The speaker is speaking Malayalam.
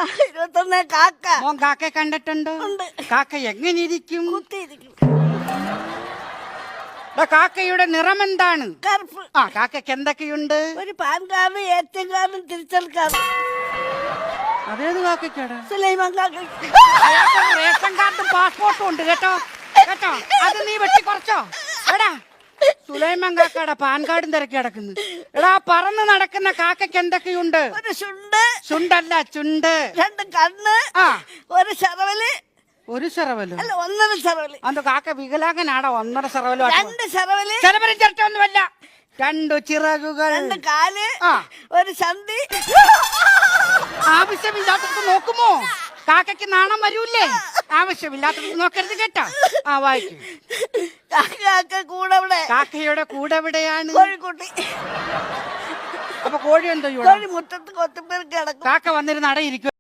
21 കാക്ക. മോൻ കാക്കയെ കണ്ടിട്ടുണ്ടോ? ഉണ്ട്. കാക്ക എങ്ങനെ ഇരിക്കും? കുത്തിയിരിക്കും. കാക്കയുടെ നിറം എന്താണ്? കറുപ്പ്. ആ കാക്കയ്ക്ക് എന്തൊക്കെയുണ്ട്? ഒരു പാൻ കാർഡ്, ATM കാർഡ്, തിരിച്ചൽ കാർഡ്. അതേത് കാക്കയ്ക്കാടാ? സുലൈമാൻ കാക്ക. അയാൾക്ക് റേഷൻ കാർഡും പാസ്പോർട്ടും ഉണ്ട് കേട്ടോ. കേട്ടോ, അത് നീ വെട്ടി കുറച്ചോ. എടാ സുലൈമാൻ കാക്കയുടെ പാൻ കാർഡും തിരക്കി കിടക്കുന്നു. എടാ പറന്ന് നടക്കുന്ന കാക്കയ്ക്ക് എന്തൊക്കെയുണ്ട്? ഒരു ചുണ്ട്. ചുണ്ടല്ല ചുണ്ട്. 2 കണ്ണ്. ആ ഒരു ശരവല്. ഒരു ശരവലോ? അല്ല, 1.5 ശരവല്. അത് കാക്ക വികലാംഗനാടോ? 1.5 ശരവലോ? 2 ശരവല്. ശരവലും ചിരട്ടൊന്നുമല്ല. 2 ചിറകുകൾ. 2 കാല്. ആ. ഒരു ചന്തി. ആവശ്യമില്ലാത്തത് നോക്കുമോ? കാക്കയ്ക്ക് നാണം വരൂല്ലേ? ആവശ്യമില്ലാത്തത് നോക്കരുത് കേട്ടോ. ആ വായിക്കും. കാക്ക കൂടെ. കാക്കയുടെ കൂടെ എവിടെയാണ്? കോഴിക്കുട്ടി. അപ്പൊ കോഴി എന്തോ കോഴി മുറ്റത്ത് കൊത്തുമ്പേർക്ക് കിടക്കും. കാക്ക വന്നിരുന്ന് അടയിരിക്കും.